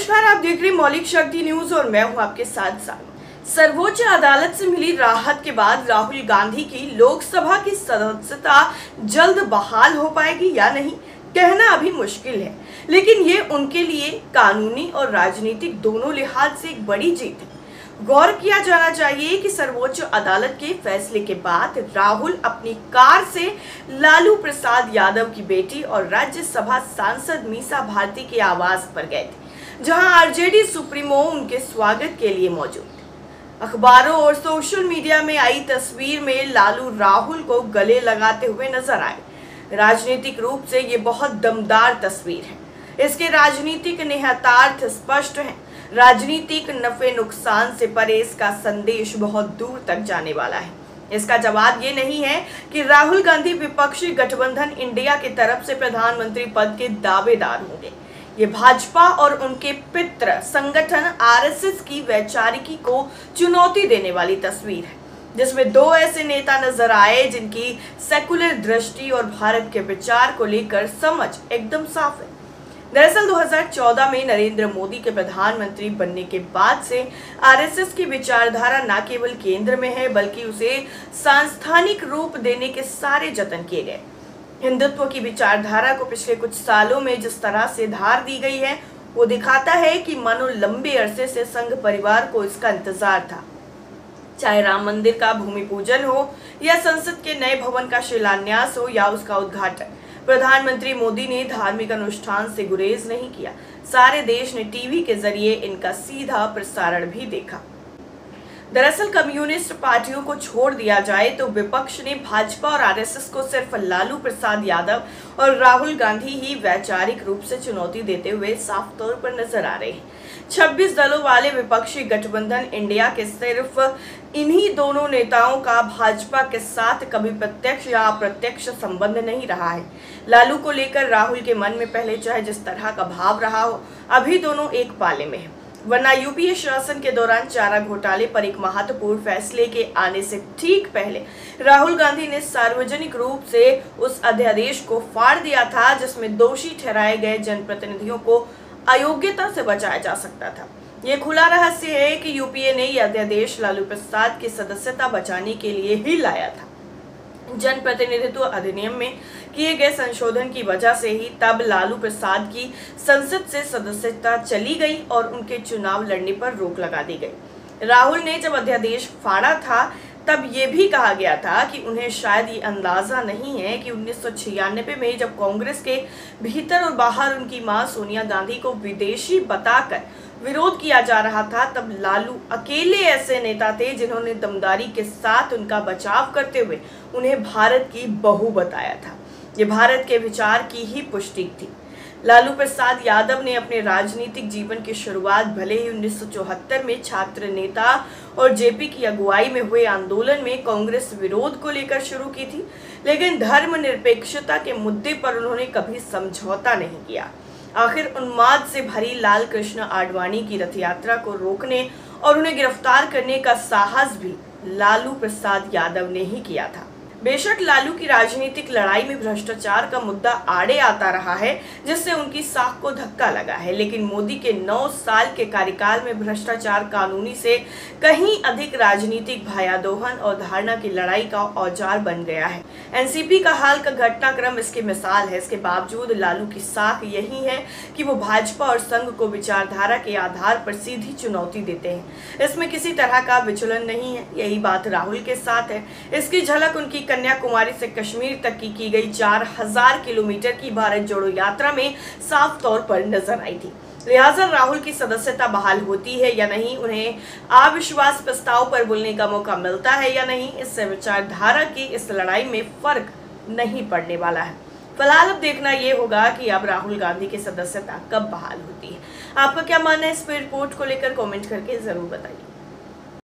नमस्कार, आप देख रहे हैं मौलिक शक्ति न्यूज और मैं हूं आपके साथ सर्वोच्च अदालत से मिली राहत के बाद राहुल गांधी की लोकसभा की सदस्यता जल्द बहाल हो पाएगी या नहीं, कहना अभी मुश्किल है। लेकिन ये उनके लिए कानूनी और राजनीतिक दोनों लिहाज से एक बड़ी जीत है। गौर किया जाना चाहिए कि सर्वोच्च अदालत के फैसले के बाद राहुल अपनी कार से लालू प्रसाद यादव की बेटी और राज्यसभा सांसद मीसा भारती के आवास पर गए थे, जहां आरजेडी सुप्रीमो उनके स्वागत के लिए मौजूद थे। अखबारों और सोशल मीडिया में आई तस्वीर में लालू राहुल को गले लगाते हुए नजर आए। राजनीतिक रूप से ये बहुत दमदार तस्वीर है। इसके राजनीतिक निहितार्थ स्पष्ट हैं। राजनीतिक नफे नुकसान से परे इसका संदेश बहुत दूर तक जाने वाला है। इसका जवाब ये नहीं है कि राहुल गांधी विपक्षी गठबंधन इंडिया की तरफ से प्रधानमंत्री पद के दावेदार होंगे। ये भाजपा और उनके पित्र संगठन आरएसएस की वैचारिकी को चुनौती देने वाली तस्वीर है, जिसमें दो ऐसे नेता नजर आए जिनकी सेकुलर दृष्टि और भारत के विचार को लेकर समझ एकदम साफ है। दरअसल 2014 में नरेंद्र मोदी के प्रधानमंत्री बनने के बाद से आरएसएस की विचारधारा न केवल केंद्र में है, बल्कि उसे सांस्थानिक रूप देने के सारे जतन किए गए। हिंदुत्व की विचारधारा को पिछले कुछ सालों में जिस तरह से धार दी गई है, वो दिखाता है कि मानो लंबे अरसे से संघ परिवार को इसका इंतजार था। चाहे राम मंदिर का भूमि पूजन हो या संसद के नए भवन का शिलान्यास हो या उसका उद्घाटन, प्रधानमंत्री मोदी ने धार्मिक अनुष्ठान से गुरेज नहीं किया। सारे देश ने टीवी के जरिए इनका सीधा प्रसारण भी देखा। दरअसल कम्युनिस्ट पार्टियों को छोड़ दिया जाए तो विपक्ष ने भाजपा और आरएसएस को सिर्फ लालू प्रसाद यादव और राहुल गांधी ही वैचारिक रूप से चुनौती देते हुए साफ तौर पर नजर आ रहे हैं। 26 दलों वाले विपक्षी गठबंधन इंडिया के सिर्फ इन्हीं दोनों नेताओं का भाजपा के साथ कभी प्रत्यक्ष या अप्रत्यक्ष संबंध नहीं रहा है। लालू को लेकर राहुल के मन में पहले चाहे जिस तरह का भाव रहा हो, अभी दोनों एक पाले में हैं। वरना यूपीए शासन के दौरान चारा घोटाले पर एक महत्वपूर्ण फैसले के आने से ठीक पहले राहुल गांधी ने सार्वजनिक रूप से उस अध्यादेश को फाड़ दिया था, जिसमें दोषी ठहराए गए जनप्रतिनिधियों को अयोग्यता से बचाया जा सकता था। ये खुला रहस्य है कि यूपीए ने यह अध्यादेश लालू प्रसाद की सदस्यता बचाने के लिए ही लाया था। जनप्रतिनिधित्व अधिनियम में किए गए संशोधन की वजह से ही तब लालू प्रसाद की संसद से सदस्यता चली गई और उनके चुनाव लड़ने पर रोक लगा दी गई। राहुल ने जब अध्यादेश फाड़ा था तब ये भी कहा गया था कि उन्हें शायद ये अंदाजा नहीं है कि 1996 में जब कांग्रेस के भीतर और बाहर उनकी मां सोनिया गांधी को विदेशी बताकर विरोध किया जा रहा था, तब लालू अकेले ऐसे नेता थे जिन्होंने दमदारी के साथ उनका बचाव करते हुए उन्हें भारत की बहू बताया था। ये भारत के विचार की ही पुष्टि थी। लालू प्रसाद यादव ने अपने राजनीतिक जीवन की शुरुआत भले ही 1974 में छात्र नेता और जेपी की अगुवाई में हुए आंदोलन में कांग्रेस विरोध को लेकर शुरू की थी, लेकिन धर्मनिरपेक्षता के मुद्दे पर उन्होंने कभी समझौता नहीं किया। आखिर उन्माद से भरी लाल कृष्ण आडवाणी की रथ यात्रा को रोकने और उन्हें गिरफ्तार करने का साहस भी लालू प्रसाद यादव ने ही किया था। बेशक लालू की राजनीतिक लड़ाई में भ्रष्टाचार का मुद्दा आड़े आता रहा है, जिससे उनकी साख को धक्का लगा है, लेकिन मोदी के 9 साल के कार्यकाल में भ्रष्टाचार कानूनी से कहीं अधिक राजनीतिक भायादोहन और धारणा की लड़ाई का औजार बन गया है। एनसीपी का हाल का घटनाक्रम इसकी मिसाल है। इसके बावजूद लालू की साख यही है कि वो भाजपा और संघ को विचारधारा के आधार पर सीधी चुनौती देते हैं। इसमें किसी तरह का विचलन नहीं है। यही बात राहुल के साथ है। इसकी झलक उनकी कन्याकुमारी से कश्मीर तक की गई 4000 किलोमीटर की भारत जोड़ो यात्रा में साफ तौर पर नजर आई थी। लिहाजा राहुल की सदस्यता बहाल होती है या नहीं, उन्हें अविश्वास प्रस्ताव पर बोलने का मौका मिलता है या नहीं, इससे विचारधारा की इस लड़ाई में फर्क नहीं पड़ने वाला है। फिलहाल अब देखना ये होगा कि अब राहुल गांधी की सदस्यता कब बहाल होती है। आपका क्या मानना है इस रिपोर्ट को लेकर, कमेंट करके जरूर बताइए।